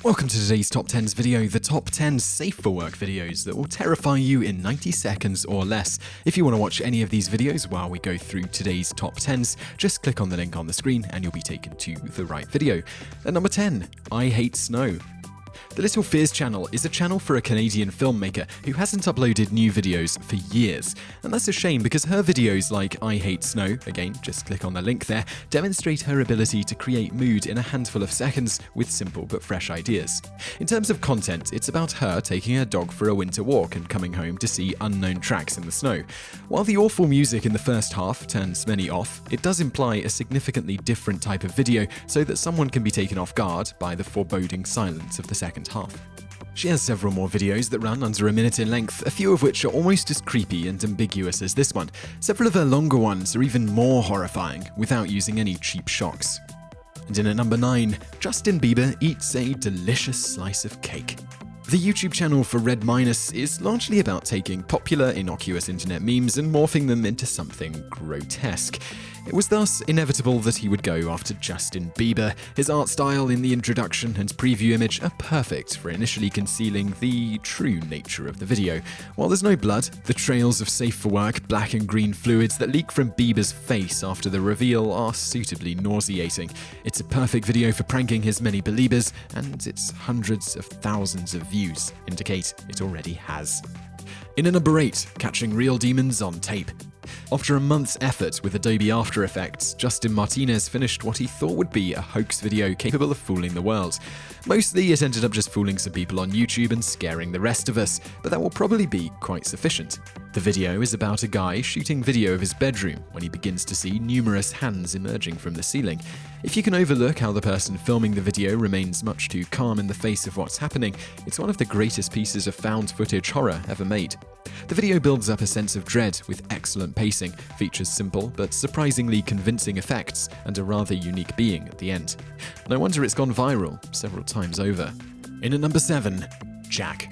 Welcome to today's TopTenz video, the top 10 safe for work videos that will terrify you in 90 seconds or less. If you want to watch any of these videos while we go through today's top 10s, just click on the link on the screen and you'll be taken to the right video. At number 10, I Hate Snow. The Little Fears channel is a channel for a Canadian filmmaker who hasn't uploaded new videos for years. And that's a shame because her videos like I Hate Snow, again, just click on the link there, demonstrate her ability to create mood in a handful of seconds with simple but fresh ideas. In terms of content, it's about her taking her dog for a winter walk and coming home to see unknown tracks in the snow. While the awful music in the first half turns many off, it does imply a significantly different type of video so that someone can be taken off guard by the foreboding silence of the second half. She has several more videos that run under a minute in length, a few of which are almost as creepy and ambiguous as this one. Several of her longer ones are even more horrifying, without using any cheap shocks. And in at number 9, Justin Bieber eats a delicious slice of cake. The YouTube channel for Red Minus is largely about taking popular, innocuous internet memes and morphing them into something grotesque. It was thus inevitable that he would go after Justin Bieber. His art style in the introduction and preview image are perfect for initially concealing the true nature of the video. While there's no blood, the trails of safe for work black and green fluids that leak from Bieber's face after the reveal are suitably nauseating. It's a perfect video for pranking his many believers, and its hundreds of thousands of views indicate it already has. In at number 8, catching real demons on tape. After a month's effort with Adobe After Effects, Justin Martinez finished what he thought would be a hoax video capable of fooling the world. Mostly, it ended up just fooling some people on YouTube and scaring the rest of us, but that will probably be quite sufficient. The video is about a guy shooting video of his bedroom when he begins to see numerous hands emerging from the ceiling. If you can overlook how the person filming the video remains much too calm in the face of what's happening, it's one of the greatest pieces of found footage horror ever made. The video builds up a sense of dread with excellent pacing, features simple but surprisingly convincing effects, and a rather unique being at the end. No wonder it's gone viral several times over. In at number 7, Jack.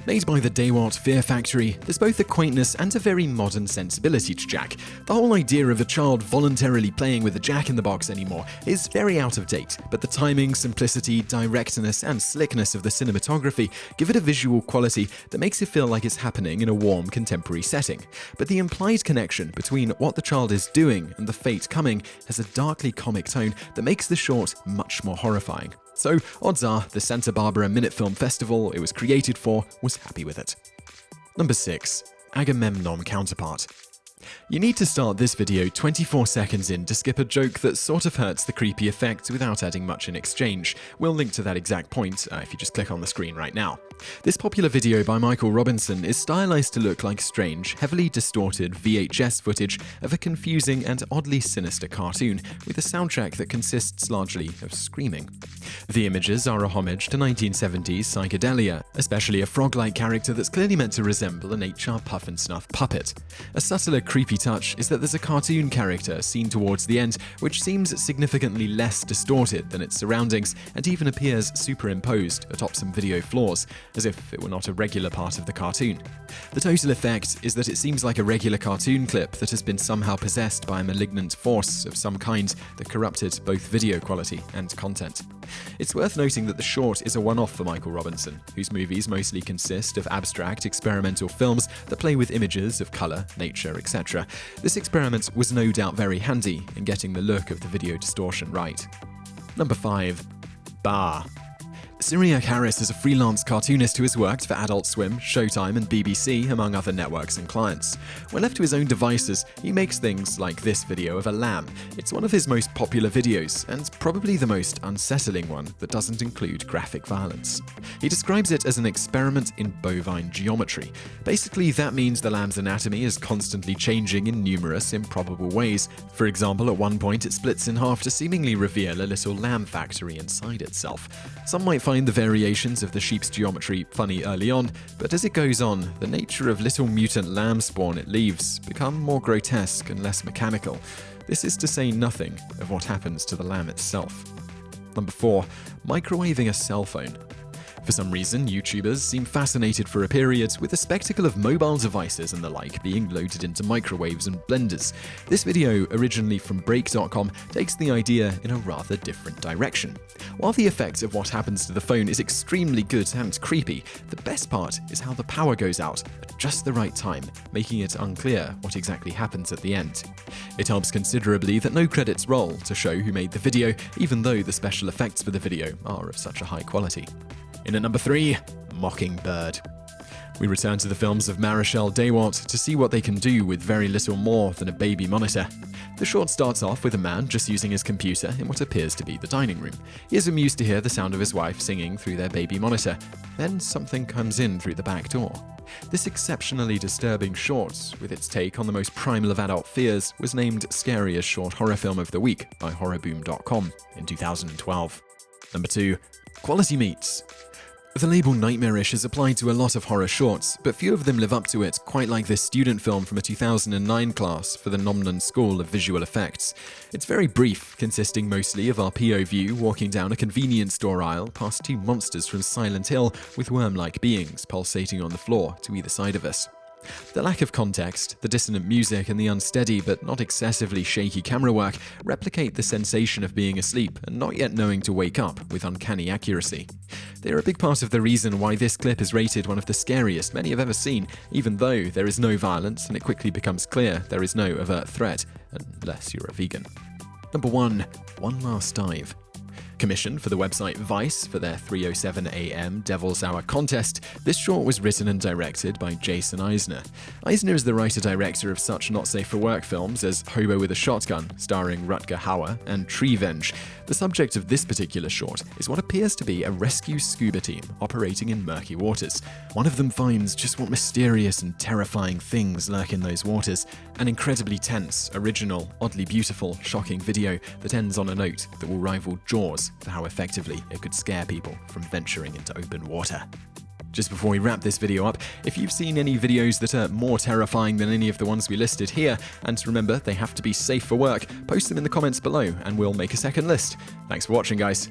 Made by the Daywalt Fear Factory, there's both a quaintness and a very modern sensibility to Jack. The whole idea of a child voluntarily playing with a jack-in-the-box anymore is very out of date, but the timing, simplicity, directness, and slickness of the cinematography give it a visual quality that makes it feel like it's happening in a warm contemporary setting. But the implied connection between what the child is doing and the fate coming has a darkly comic tone that makes the short much more horrifying. So, odds are, the Santa Barbara Minute Film Festival it was created for was happy with it. Number 6. Agamemnon Counterpart. You need to start this video 24 seconds in to skip a joke that sort of hurts the creepy effect without adding much in exchange. We'll link to that exact point if you just click on the screen right now. This popular video by Michael Robinson is stylized to look like strange, heavily distorted VHS footage of a confusing and oddly sinister cartoon with a soundtrack that consists largely of screaming. The images are a homage to 1970s psychedelia, especially a frog-like character that's clearly meant to resemble an HR Puff and Snuff puppet. A subtler creepy touch is that there's a cartoon character seen towards the end which seems significantly less distorted than its surroundings and even appears superimposed atop some video floors, as if it were not a regular part of the cartoon. The total effect is that it seems like a regular cartoon clip that has been somehow possessed by a malignant force of some kind that corrupted both video quality and content. It's worth noting that the short is a one-off for Michael Robinson, whose movies mostly consist of abstract experimental films that play with images of color, nature, etc. This experiment was no doubt very handy in getting the look of the video distortion right. Number 5. Baaa. Cyriac Harris is a freelance cartoonist who has worked for Adult Swim, Showtime, and BBC, among other networks and clients. When left to his own devices, he makes things like this video of a lamb. It's one of his most popular videos, and probably the most unsettling one that doesn't include graphic violence. He describes it as an experiment in bovine geometry. Basically, that means the lamb's anatomy is constantly changing in numerous improbable ways. For example, at one point it splits in half to seemingly reveal a little lamb factory inside itself. Some might find the variations of the sheep's geometry funny early on, but as it goes on, the nature of little mutant lamb spawn it leaves become more grotesque and less mechanical. This is to say nothing of what happens to the lamb itself. Number 4. Microwaving a cell phone. For some reason, YouTubers seem fascinated for a period with the spectacle of mobile devices and the like being loaded into microwaves and blenders. This video, originally from Break.com, takes the idea in a rather different direction. While the effect of what happens to the phone is extremely good and creepy, the best part is how the power goes out at just the right time, making it unclear what exactly happens at the end. It helps considerably that no credits roll to show who made the video, even though the special effects for the video are of such a high quality. In at number 3, Mockingbird. We return to the films of Marichal Dewart to see what they can do with very little more than a baby monitor. The short starts off with a man just using his computer in what appears to be the dining room. He is amused to hear the sound of his wife singing through their baby monitor. Then something comes in through the back door. This exceptionally disturbing short, with its take on the most primal of adult fears, was named Scariest Short Horror Film of the Week by HorrorBoom.com in 2012. Number 2. Quality Meats. The label nightmarish is applied to a lot of horror shorts, but few of them live up to it, quite like this student film from a 2009 class for the Nomnon School of Visual Effects. It's very brief, consisting mostly of our POV walking down a convenience store aisle past 2 monsters from Silent Hill with worm-like beings pulsating on the floor to either side of us. The lack of context, the dissonant music, and the unsteady but not excessively shaky camera work replicate the sensation of being asleep and not yet knowing to wake up with uncanny accuracy. They are a big part of the reason why this clip is rated one of the scariest many have ever seen, even though there is no violence and it quickly becomes clear there is no overt threat, unless you're a vegan. Number 1. One Last Dive. Commissioned for the website Vice for their 3:07 AM Devil's Hour contest, this short was written and directed by Jason Eisner. Eisner is the writer-director of such not-safe-for-work films as Hobo with a Shotgun, starring Rutger Hauer, and Treevenge. The subject of this particular short is what appears to be a rescue scuba team operating in murky waters. One of them finds just what mysterious and terrifying things lurk in those waters. An incredibly tense, original, oddly beautiful, shocking video that ends on a note that will rival Jaws for how effectively it could scare people from venturing into open water. Just before we wrap this video up, if you've seen any videos that are more terrifying than any of the ones we listed here, and remember they have to be safe for work, post them in the comments below and we'll make a second list. Thanks for watching, guys.